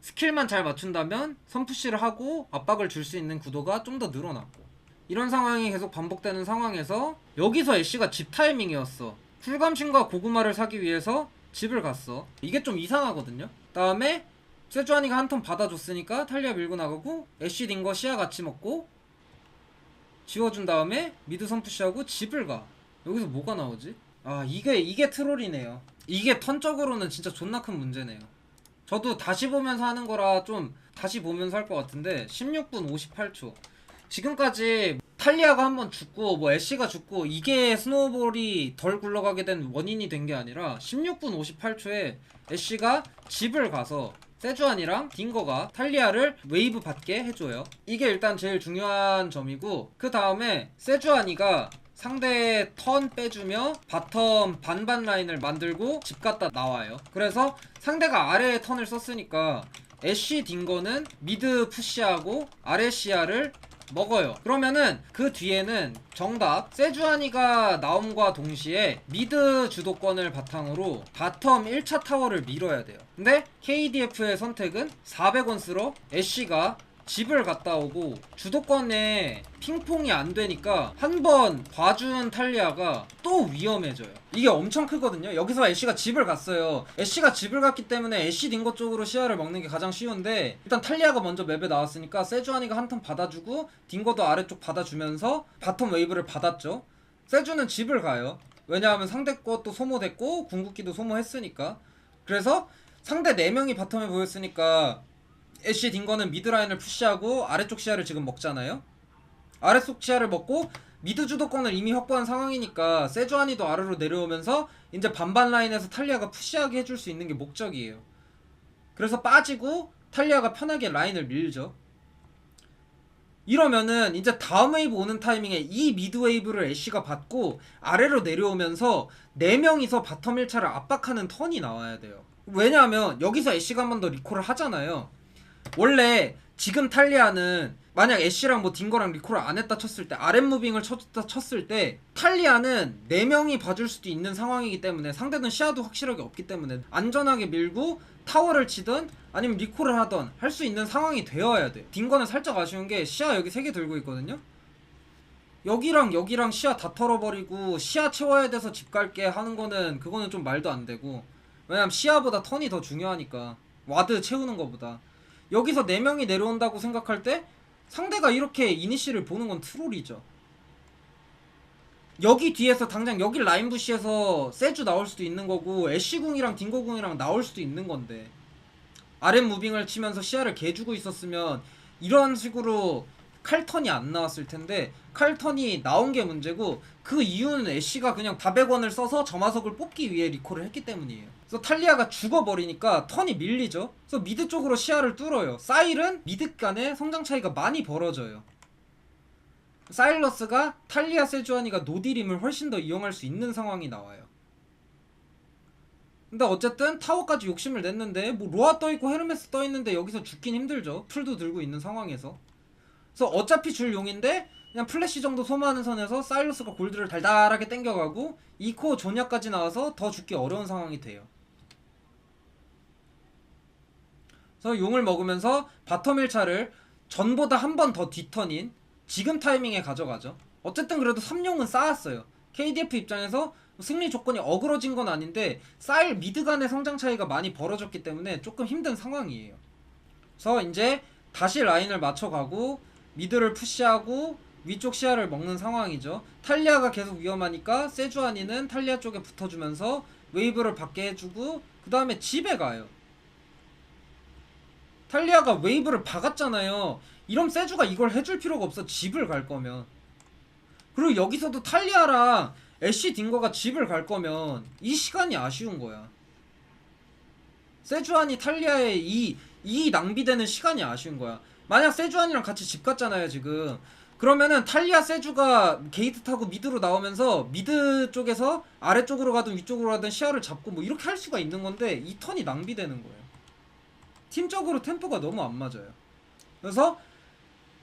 스킬만 잘 맞춘다면 선푸시를 하고 압박을 줄 수 있는 구도가 좀 더 늘어났고, 이런 상황이 계속 반복되는 상황에서 여기서 애쉬가 집 타이밍이었어. 풀감신과 고구마를 사기 위해서 집을 갔어. 이게 좀 이상하거든요. 다음에 세주아니가 한 턴 받아줬으니까 탈리아 밀고 나가고, 애쉬 딩거 시야 같이 먹고 지워준 다음에 미드 선푸시하고 집을 가. 여기서 뭐가 나오지? 아, 이게 트롤이네요. 이게 턴적으로는 진짜 존나 큰 문제네요. 저도 다시 보면서 하는 거라 좀 다시 보면서 할 것 같은데, 16분 58초 지금까지 탈리아가 한번 죽고 뭐 애쉬가 죽고 이게 스노우볼이 덜 굴러가게 된 원인이 된 게 아니라, 16분 58초에 애쉬가 집을 가서 세주안이랑 딩거가 탈리아를 웨이브 받게 해줘요. 이게 일단 제일 중요한 점이고, 그 다음에 세주안이가 상대 턴 빼주며 바텀 반반 라인을 만들고 집 갔다 나와요. 그래서 상대가 아래에 턴을 썼으니까 애쉬 딩거는 미드 푸시하고 아래 시야를 먹어요. 그러면은 그 뒤에는 정답 세주아니가 나옴과 동시에 미드 주도권을 바탕으로 바텀 1차 타워를 밀어야 돼요. 근데 KDF의 선택은 400원 쓰러 애쉬가 집을 갔다 오고, 주도권에 핑퐁이 안 되니까 한 번 봐준 탈리아가 또 위험해져요. 이게 엄청 크거든요. 여기서 애쉬가 집을 갔어요. 애쉬가 집을 갔기 때문에 애쉬 딩거 쪽으로 시야를 먹는 게 가장 쉬운데, 일단 탈리아가 먼저 맵에 나왔으니까 세주아니가 한 턴 받아주고 딩거도 아래쪽 받아주면서 바텀 웨이브를 받았죠. 세주는 집을 가요. 왜냐하면 상대 것도 소모됐고 궁극기도 소모했으니까. 그래서 상대 4명이 바텀에 보였으니까 애쉬 딩거는 미드라인을 푸시하고 아래쪽 시야를 지금 먹잖아요. 아래쪽 시야를 먹고 미드 주도권을 이미 확보한 상황이니까 세주아니도 아래로 내려오면서 이제 반반 라인에서 탈리아가 푸시하게 해줄 수 있는 게 목적이에요. 그래서 빠지고 탈리아가 편하게 라인을 밀죠. 이러면은 이제 다음 웨이브 오는 타이밍에 이 미드 웨이브를 애쉬가 받고 아래로 내려오면서 4명이서 바텀 1차를 압박하는 턴이 나와야 돼요. 왜냐하면 여기서 애쉬가 한 번 더 리콜을 하잖아요. 원래 지금 탈리아는 만약 애쉬랑 뭐 딩거랑 리콜을 안 했다 쳤을 때, 아랫 무빙을 쳤을 때 탈리아는 4명이 봐줄 수도 있는 상황이기 때문에, 상대는 시야도 확실하게 없기 때문에 안전하게 밀고 타워를 치든 아니면 리콜을 하든 할 수 있는 상황이 되어야 돼. 딩거는 살짝 아쉬운 게 시야 여기 3개 들고 있거든요. 여기랑 여기랑 시야 다 털어버리고 시야 채워야 돼서 집 갈게 하는 거는, 그거는 좀 말도 안 되고, 왜냐면 시야보다 턴이 더 중요하니까, 와드 채우는 거보다. 여기서 4명이 내려온다고 생각할 때 상대가 이렇게 이니시를 보는 건 트롤이죠. 여기 뒤에서 당장 여기 라인 부시에서 세주 나올 수도 있는 거고, 애쉬궁이랑 딩거궁이랑 나올 수도 있는 건데, 아랫 무빙을 치면서 시야를 개주고 있었으면 이런 식으로 칼턴이 안 나왔을 텐데, 칼턴이 나온 게 문제고, 그 이유는 애쉬가 그냥 다백원을 써서 점화석을 뽑기 위해 리콜을 했기 때문이에요. 그래서 탈리아가 죽어버리니까 턴이 밀리죠. 그래서 미드 쪽으로 시야를 뚫어요. 사일은 미드 간의 성장 차이가 많이 벌어져요. 사일러스가 탈리아 세주아니가 노디림을 훨씬 더 이용할 수 있는 상황이 나와요. 근데 어쨌든 타워까지 욕심을 냈는데, 뭐 로아 떠있고 헤르메스 떠있는데 여기서 죽긴 힘들죠. 풀도 들고 있는 상황에서. 그래서 어차피 줄 용인데 그냥 플래시 정도 소모하는 선에서 사일러스가 골드를 달달하게 땡겨가고, 이코 조냐까지 나와서 더 죽기 어려운 상황이 돼요. 그래서 용을 먹으면서 바텀 1차를 전보다 한 번 더 뒤턴인 지금 타이밍에 가져가죠. 어쨌든 그래도 3용은 쌓았어요. KDF 입장에서 승리 조건이 어그러진 건 아닌데 쌓일 미드 간의 성장 차이가 많이 벌어졌기 때문에 조금 힘든 상황이에요. 그래서 이제 다시 라인을 맞춰가고 미드를 푸시하고 위쪽 시야를 먹는 상황이죠. 탈리아가 계속 위험하니까 세주아니는 탈리아 쪽에 붙어주면서 웨이브를 받게 해주고 그 다음에 집에 가요. 탈리아가 웨이브를 박았잖아요. 이럼 세주가 이걸 해줄 필요가 없어. 집을 갈 거면. 그리고 여기서도 탈리아랑 애쉬 딩거가 집을 갈 거면 이 시간이 아쉬운 거야. 세주안이 탈리아의 이 낭비되는 시간이 아쉬운 거야. 만약 세주안이랑 같이 집 갔잖아요 지금. 그러면은 탈리아 세주가 게이트 타고 미드로 나오면서 미드 쪽에서 아래쪽으로 가든 위쪽으로 가든 시야를 잡고 뭐 이렇게 할 수가 있는 건데 이 턴이 낭비되는 거예요. 팀적으로 템포가 너무 안 맞아요. 그래서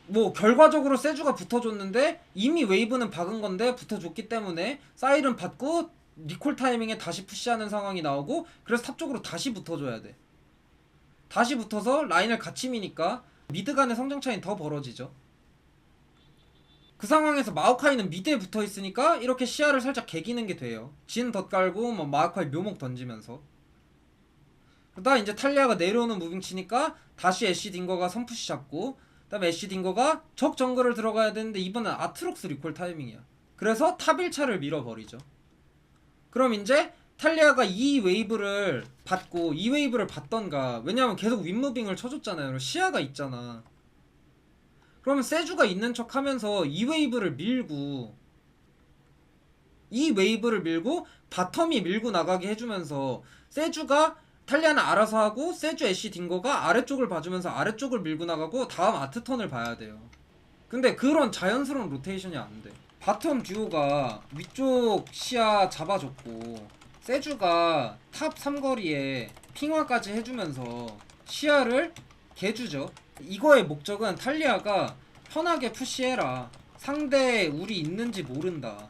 뭐 결과적으로 세주가 붙어줬는데 이미 웨이브는 박은 건데 붙어줬기 때문에 사일은 받고 리콜 타이밍에 다시 푸시하는 상황이 나오고 그래서 탑 쪽으로 다시 붙어줘야 돼. 다시 붙어서 라인을 같이 미니까 미드 간의 성장 차이는 더 벌어지죠. 그 상황에서 마오카이는 미드에 붙어 있으니까 이렇게 시야를 살짝 개기는 게 돼요. 진 덧 깔고 뭐 마오카이 묘목 던지면서. 그러다 이제 탈리아가 내려오는 무빙 치니까 다시 애쉬 딩거가 선푸시 잡고 그 다음에 애쉬 딩거가 적 정글을 들어가야 되는데 이번엔 아트록스 리콜 타이밍이야. 그래서 탑 1차를 밀어버리죠. 그럼 이제 탈리아가 이 웨이브를 받고 이 웨이브를 받던가. 왜냐면 계속 윗무빙을 쳐줬잖아요. 시야가 있잖아. 그러면 세주가 있는 척 하면서 이 웨이브를 밀고 바텀이 밀고 나가게 해주면서 세주가 탈리아는 알아서 하고 세주 애쉬 딩거가 아래쪽을 봐주면서 아래쪽을 밀고 나가고 다음 아트턴을 봐야 돼요. 근데 그런 자연스러운 로테이션이 안 돼. 바텀 듀오가 위쪽 시야 잡아줬고 세주가 탑 3거리에 핑화까지 해주면서 시야를 개주죠. 이거의 목적은 탈리아가 편하게 푸시해라. 상대 우리 있는지 모른다.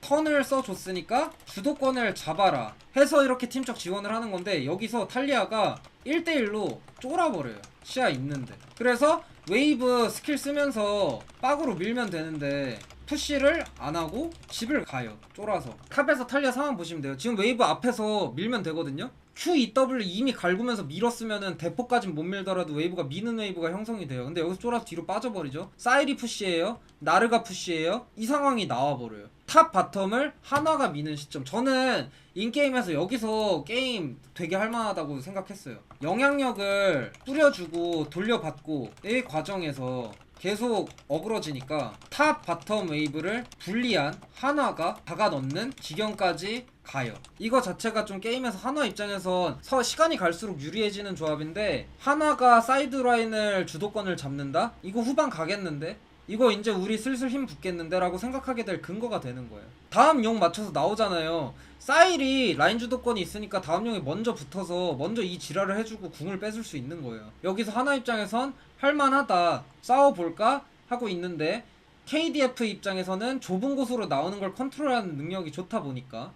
턴을 써줬으니까 주도권을 잡아라 해서 이렇게 팀적 지원을 하는 건데 여기서 탈리아가 1대1로 쫄아버려요. 시야 있는데. 그래서 웨이브 스킬 쓰면서 빡으로 밀면 되는데 푸시를 안하고 집을 가요. 쫄아서. 탑에서 탈리아 상황 보시면 돼요. 지금 웨이브 앞에서 밀면 되거든요. QEW 이미 갈구면서 밀었으면은 대포까진 못 밀더라도 웨이브가 미는 웨이브가 형성이 돼요. 근데 여기서 쫄아서 뒤로 빠져버리죠. 사이리 푸시예요. 나르가 푸시예요. 이 상황이 나와버려요. 탑 바텀을 한화가 미는 시점. 저는 인게임에서 여기서 게임 되게 할만하다고 생각했어요. 영향력을 뿌려주고 돌려받고의 과정에서 계속 어그러지니까 탑 바텀 웨이브를 불리한 한화가 박아넣는 지경까지 가요. 이거 자체가 좀 게임에서 한화 입장에선 시간이 갈수록 유리해지는 조합인데 한화가 사이드 라인을 주도권을 잡는다? 이거 후반 가겠는데? 이거 이제 우리 슬슬 힘 붙겠는데? 라고 생각하게 될 근거가 되는 거예요. 다음 용 맞춰서 나오잖아요. 사일이 라인 주도권이 있으니까 다음 용에 먼저 붙어서 먼저 이 지랄을 해주고 궁을 뺏을 수 있는 거예요. 여기서 한화 입장에선 할만하다, 싸워볼까? 하고 있는데 KDF 입장에서는 좁은 곳으로 나오는 걸 컨트롤하는 능력이 좋다 보니까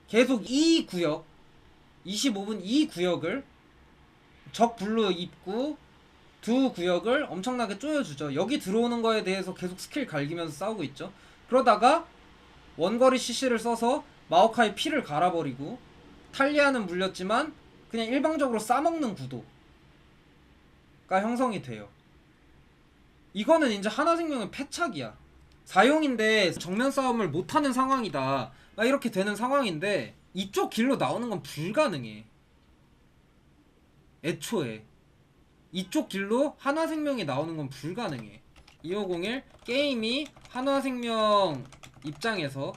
계속 이 구역 25분 이 구역을 적 블루 입구 두 구역을 엄청나게 쪼여주죠. 여기 들어오는 거에 대해서 계속 스킬 갈기면서 싸우고 있죠. 그러다가 원거리 CC를 써서 마오카이 피를 갈아버리고 탈리아는 물렸지만 그냥 일방적으로 싸먹는 구도가 형성이 돼요. 이거는 이제 하나생명의 패착이야. 4용인데 정면 싸움을 못하는 상황이다 막 이렇게 되는 상황인데 이쪽 길로 나오는 건 불가능해. 애초에 이쪽 길로 한화생명이 나오는 건 불가능해. 2501 게임이 한화생명 입장에서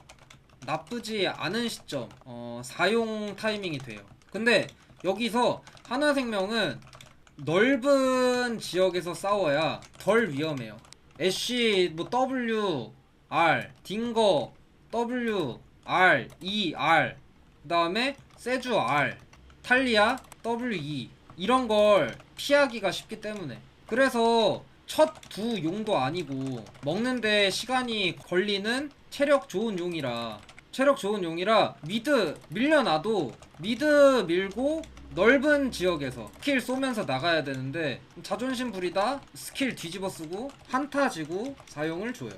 나쁘지 않은 시점 4용 타이밍이 돼요. 근데 여기서 한화생명은 넓은 지역에서 싸워야 덜 위험해요. 애쉬 뭐 W, R, 딩거 W, R, E, R 그 다음에 세주 R, 탈리아 W, E 이런 걸 피하기가 쉽기 때문에. 그래서 첫 두 용도 아니고 먹는데 시간이 걸리는 체력 좋은 용이라 미드 밀려나도 미드 밀고 넓은 지역에서 스킬 쏘면서 나가야 되는데 자존심 부리다 스킬 뒤집어 쓰고 한타 지고 사용을 줘요.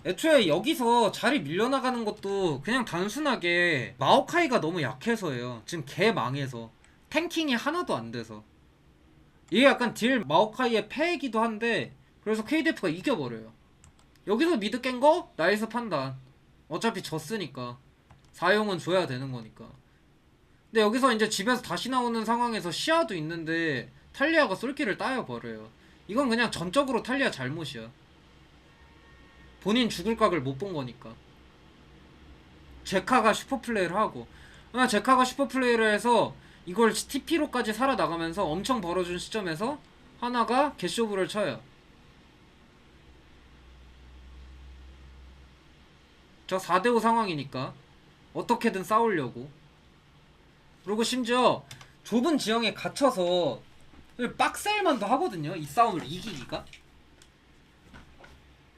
애초에 여기서 자리 밀려나가는 것도 그냥 단순하게 마오카이가 너무 약해서예요. 지금 개 망해서 탱킹이 하나도 안 돼서. 이게 약간 딜 마오카이의 패이기도 한데, 그래서 KDF가 이겨버려요. 여기서 미드 깬 거? 나이스 판단. 어차피 졌으니까 사용은 줘야 되는 거니까. 근데 여기서 이제 집에서 다시 나오는 상황에서 시야도 있는데 탈리아가 쏠기를 따여버려요. 이건 그냥 전적으로 탈리아 잘못이야. 본인 죽을 각을 못 본 거니까. 제카가 슈퍼플레이를 하고, 그냥 제카가 슈퍼플레이를 해서 이걸 TP로까지 살아나가면서 엄청 벌어준 시점에서 하나가 개쇼부를 쳐요. 저 4대5 상황이니까 어떻게든 싸우려고. 그리고 심지어 좁은 지형에 갇혀서 빡셀만도 하거든요, 이 싸움을 이기기가.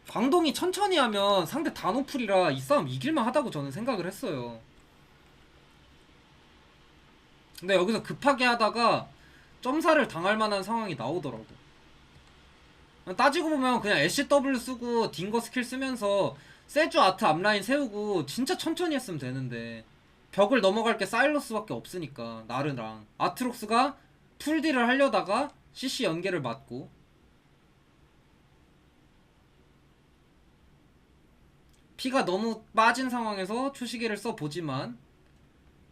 광동이 천천히 하면 상대 다 노플이라 이 싸움 이길만 하다고 저는 생각을 했어요. 근데 여기서 급하게 하다가 점사를 당할 만한 상황이 나오더라고. 따지고 보면 그냥 애쉬W 쓰고 딩거 스킬 쓰면서 세주 아트 앞라인 세우고 진짜 천천히 했으면 되는데, 벽을 넘어갈 게 사일러스밖에 없으니까. 나르랑 아트록스가 풀딜을 하려다가 CC 연계를 맞고, 피가 너무 빠진 상황에서 초시계를 써보지만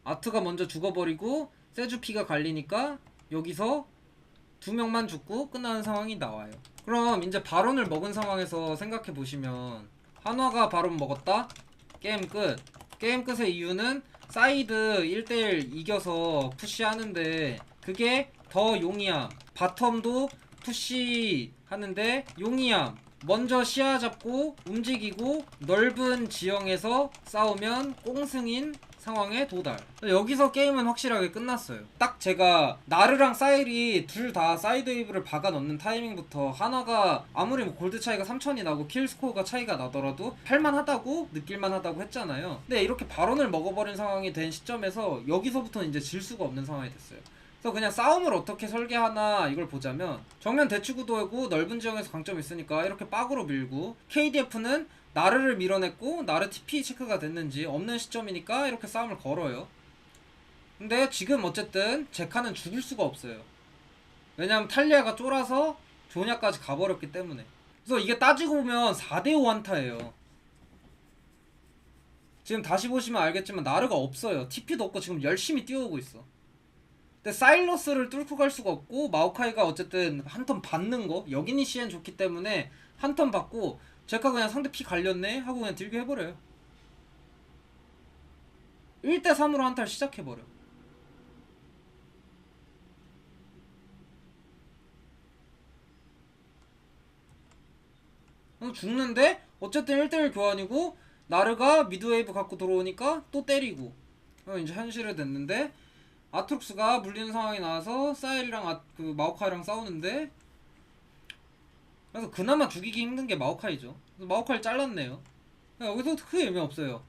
아트가 먼저 죽어버리고 세주 피가 갈리니까 여기서 두 명만 죽고 끝나는 상황이 나와요. 그럼 이제 바론을 먹은 상황에서 생각해보시면, 한화가 바론 먹었다? 게임 끝. 게임 끝의 이유는 사이드 1대1 이겨서 푸시하는데 그게 더 용이함. 바텀도 푸시하는데 용이함. 먼저 시야 잡고 움직이고 넓은 지형에서 싸우면 꽁승인 상황에 도달. 여기서 게임은 확실하게 끝났어요. 딱 제가 나르랑 사일이 둘 다 사이드 웨이브를 박아 넣는 타이밍부터 하나가 아무리 뭐 골드 차이가 3000이 나고 킬 스코어가 차이가 나더라도 할만하다고 느낄만하다고 했잖아요. 근데 이렇게 바론을 먹어버린 상황이 된 시점에서 여기서부터는 이제 질 수가 없는 상황이 됐어요. 그래서 그냥 싸움을 어떻게 설계하나 이걸 보자면, 정면 대치 구도이고 넓은 지형에서 강점이 있으니까 이렇게 빡으로 밀고, KDF는 나르를 밀어냈고 나르 TP 체크가 됐는지 없는 시점이니까 이렇게 싸움을 걸어요. 근데 지금 어쨌든 제카는 죽을 수가 없어요. 왜냐면 탈리아가 쫄아서 조냐까지 가버렸기 때문에. 그래서 이게 따지고 보면 4대5 한타예요. 지금 다시 보시면 알겠지만 나르가 없어요. TP도 없고 지금 열심히 뛰어오고 있어. 근데 사일러스를 뚫고 갈 수가 없고, 마오카이가 어쨌든 한 턴 받는 거, 여기니 CN 좋기 때문에 한 턴 받고 제카 그냥 상대 피 갈렸네 하고 그냥 딜교 해버려요. 1대3으로 한타를 시작해버려. 죽는데 어쨌든 1대1 교환이고, 나르가 미드웨이브 갖고 들어오니까 또 때리고, 이제 현실이 됐는데, 아트록스가 물리는 상황이 나와서 사일이랑 그 마오카이랑 싸우는데, 그래서 그나마 죽이기 힘든 게 마오카이죠. 그래서 마오카이 잘랐네요. 여기서 크게 의미 없어요.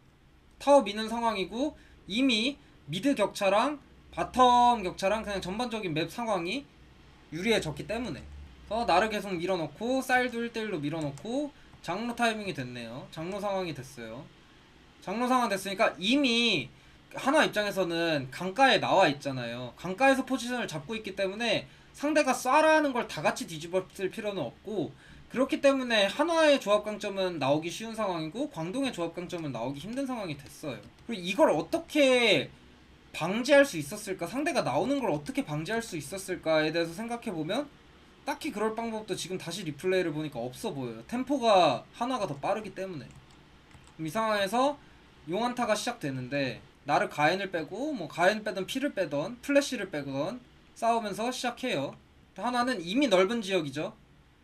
타워 미는 상황이고 이미 미드 격차랑 바텀 격차랑 그냥 전반적인 맵 상황이 유리해졌기 때문에. 그래서 나를 계속 밀어넣고 사일도 1대1로 밀어넣고 장로 타이밍이 됐네요. 장로 상황이 됐어요. 장로 상황 됐으니까 이미 하나 입장에서는 강가에 나와 있잖아요. 강가에서 포지션을 잡고 있기 때문에 상대가 쏴라 하는 걸 다 같이 뒤집었을 필요는 없고, 그렇기 때문에 한화의 조합 강점은 나오기 쉬운 상황이고 광동의 조합 강점은 나오기 힘든 상황이 됐어요. 그리고 이걸 어떻게 방지할 수 있었을까, 상대가 나오는 걸 어떻게 방지할 수 있었을까에 대해서 생각해보면 딱히 그럴 방법도 지금 다시 리플레이를 보니까 없어 보여요. 템포가 한화가 더 빠르기 때문에. 이 상황에서 용한타가 시작되는데, 나를 가엔을 빼고 뭐 가엔을 빼던 피를 빼던 플래시를 빼던 싸우면서 시작해요. 하나는 이미 넓은 지역이죠.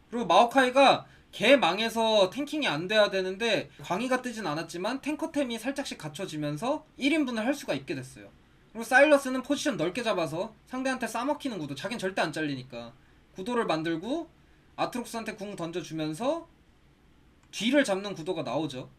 그리고 마오카이가 개 망해서 탱킹이 안 돼야 되는데 광희가 뜨진 않았지만 탱커템이 살짝씩 갖춰지면서 1인분을 할 수가 있게 됐어요. 그리고 사일러스는 포지션 넓게 잡아서 상대한테 싸먹히는 구도, 자긴 절대 안 잘리니까 구도를 만들고 아트록스한테 궁 던져주면서 뒤를 잡는 구도가 나오죠.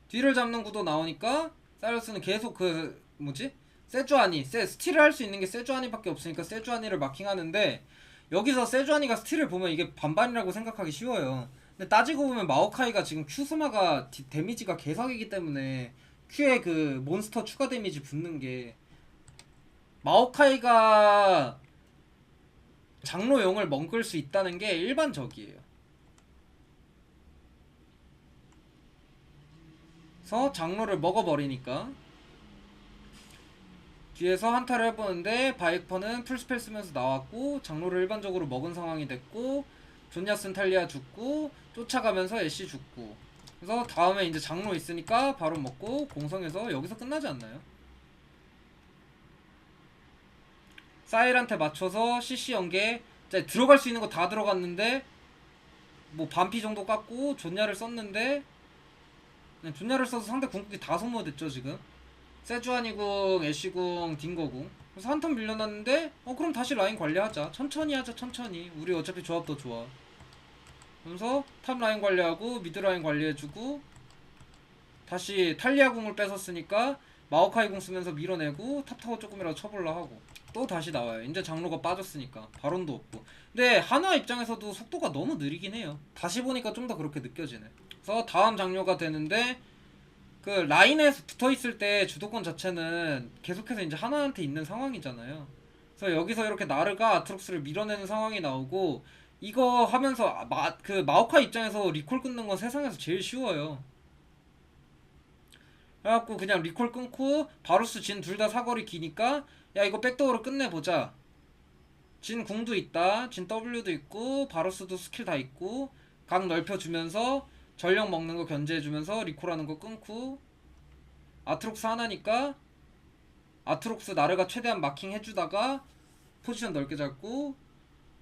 뒤를 잡는 구도 나오니까 사일러스는 계속 그 뭐지? 세주아니, 스틸을 할 수 있는 게 세주아니밖에 없으니까 세주아니를 마킹하는데, 여기서 세주아니가 스틸을 보면 이게 반반이라고 생각하기 쉬워요. 근데 따지고 보면 마오카이가 지금 Q스마가 데미지가 개사기이기 때문에 Q에 그 몬스터 추가 데미지 붙는 게 마오카이가 장로용을 먹을 수 있다는 게 일반적이에요. 그래서 장로를 먹어버리니까 뒤에서 한타를 해보는데 바이퍼는 풀스펠 쓰면서 나왔고 장로를 일반적으로 먹은 상황이 됐고 존야슨 탈리아 죽고 쫓아가면서 애쉬 죽고 그래서 다음에 이제 장로 있으니까 바로 먹고 공성에서 여기서 끝나지 않나요? 사일한테 맞춰서 CC 연계 들어갈 수 있는 거 다 들어갔는데 뭐 반피 정도 깎고 존야를 썼는데 존야를 써서 상대 궁극기 다 소모됐죠 지금. 세주아니궁, 애쉬궁, 딩거궁. 그래서 한 턴 밀려났는데 그럼 다시 라인 관리하자. 천천히 하자 천천히. 우리 어차피 조합 더 좋아. 그러면서 탑 라인 관리하고 미드 라인 관리해주고 다시 탈리아궁을 뺏었으니까 마오카이궁 쓰면서 밀어내고 탑타워 조금이라도 쳐볼라 하고 또 다시 나와요. 이제 장로가 빠졌으니까 바론도 없고. 근데 하나 입장에서도 속도가 너무 느리긴 해요. 다시 보니까 좀 더 그렇게 느껴지네. 그래서 다음 장료가 되는데 그 라인에서 붙어있을 때 주도권 자체는 계속해서 이제 하나한테 있는 상황이잖아요. 그래서 여기서 이렇게 나르가 아트록스를 밀어내는 상황이 나오고 이거 하면서 그 마오카 입장에서 리콜 끊는 건 세상에서 제일 쉬워요. 그래갖고 그냥 리콜 끊고 바루스 진 둘 다 사거리 기니까 야 이거 백도어로 끝내보자. 진 궁도 있다. 진 W도 있고 바루스도 스킬 다 있고 각 넓혀주면서 전력 먹는 거 견제해주면서 리콜하는 거 끊고 아트록스 하나니까 아트록스 나르가 최대한 마킹 해주다가 포지션 넓게 잡고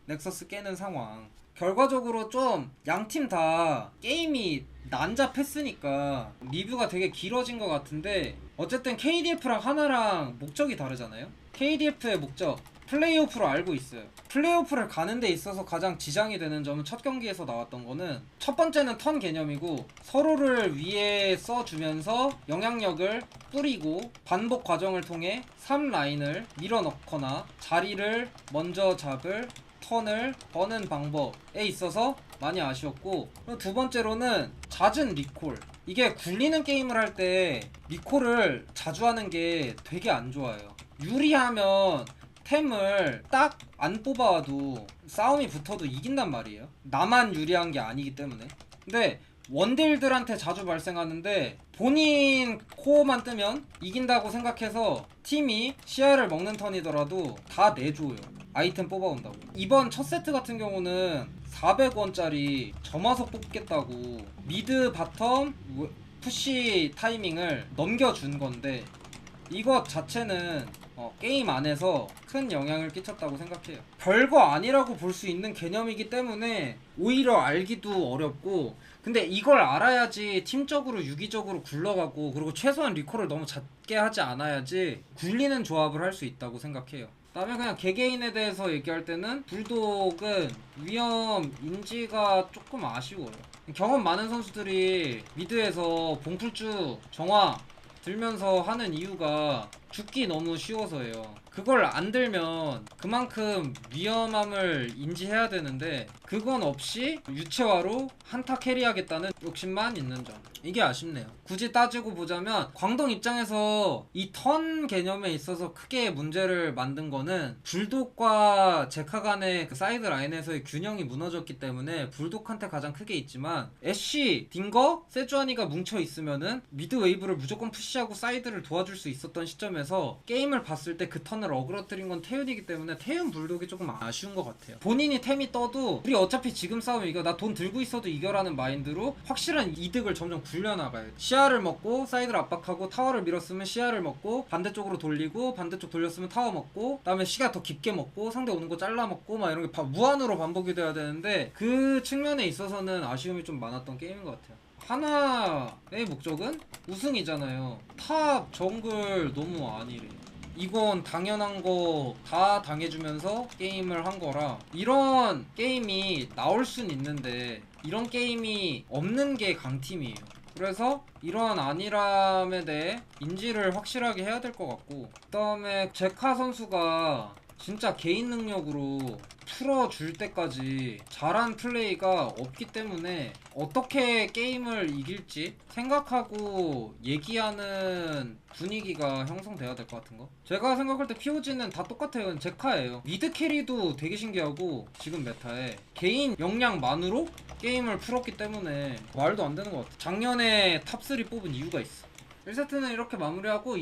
넥서스 깨는 상황. 결과적으로 좀 양팀 다 게임이 난잡했으니까 리뷰가 되게 길어진 것 같은데 어쨌든 KDF랑 하나랑 목적이 다르잖아요. KDF의 목적 플레이오프로 알고 있어요. 플레이오프를 가는 데 있어서 가장 지장이 되는 점은 첫 경기에서 나왔던 거는 첫 번째는 턴 개념이고 서로를 위에 써주면서 영향력을 뿌리고 반복 과정을 통해 3라인을 밀어넣거나 자리를 먼저 잡을 턴을 버는 방법에 있어서 많이 아쉬웠고 두 번째로는 잦은 리콜. 이게 굴리는 게임을 할 때 리콜을 자주 하는 게 되게 안 좋아요. 유리하면 템을 딱 안 뽑아와도 싸움이 붙어도 이긴단 말이에요. 나만 유리한 게 아니기 때문에. 근데 원딜들한테 자주 발생하는데 본인 코어만 뜨면 이긴다고 생각해서 팀이 시야를 먹는 턴이더라도 다 내줘요. 아이템 뽑아온다고. 이번 첫 세트 같은 경우는 400원짜리 점화서 뽑겠다고 미드 바텀 푸시 타이밍을 넘겨준 건데 이것 자체는 게임 안에서 큰 영향을 끼쳤다고 생각해요. 별거 아니라고 볼 수 있는 개념이기 때문에 오히려 알기도 어렵고 근데 이걸 알아야지 팀적으로 유기적으로 굴러가고 그리고 최소한 리콜을 너무 잦게 하지 않아야지 굴리는 조합을 할 수 있다고 생각해요. 그다음에 그냥 개개인에 대해서 얘기할 때는 불독은 위험 인지가 조금 아쉬워요. 경험 많은 선수들이 미드에서 봉풀주 정화 들면서 하는 이유가 죽기 너무 쉬워서예요. 그걸 안 들면 그만큼 위험함을 인지해야 되는데 그건 없이 유채화로 한타 캐리하겠다는 욕심만 있는 점. 이게 아쉽네요. 굳이 따지고 보자면 광동 입장에서 이 턴 개념에 있어서 크게 문제를 만든 거는 불독과 제카 간의 그 사이드 라인에서의 균형이 무너졌기 때문에 불독한테 가장 크게 있지만 애쉬, 딩거, 세주아니가 뭉쳐 있으면은 미드 웨이브를 무조건 푸시하고 사이드를 도와줄 수 있었던 시점에서 게임을 봤을 때 그 턴을 어그러뜨린 건 태윤이기 때문에 태윤 불독이 조금 아쉬운 것 같아요. 본인이 템이 떠도 우리 어차피 지금 싸움 이겨 나 돈 들고 있어도 이겨라는 마인드로 확실한 이득을 점점 굴려나가요. 시야를 먹고 사이드를 압박하고 타워를 밀었으면 시야를 먹고 반대쪽으로 돌리고 반대쪽 돌렸으면 타워 먹고 그다음에 시야 더 깊게 먹고 상대 오는 거 잘라 먹고 막 이런 게 무한으로 반복이 돼야 되는데 그 측면에 있어서는 아쉬움이 좀 많았던 게임인 것 같아요. 하나의 목적은 우승이잖아요. 탑 정글 너무 아니래. 이건 당연한 거 다 당해주면서 게임을 한 거라 이런 게임이 나올 순 있는데 이런 게임이 없는 게 강팀이에요. 그래서 이런 안일함에 대해 인지를 확실하게 해야 될 것 같고 그 다음에 제카 선수가 진짜 개인 능력으로 풀어줄 때까지 잘한 플레이가 없기 때문에 어떻게 게임을 이길지 생각하고 얘기하는 분위기가 형성돼야 될 것 같은 거. 제가 생각할 때 POG는 다 똑같아요. 제카예요. 미드 캐리도 되게 신기하고 지금 메타에 개인 역량만으로 게임을 풀었기 때문에 말도 안 되는 것 같아. 작년에 탑3 뽑은 이유가 있어. 1세트는 이렇게 마무리하고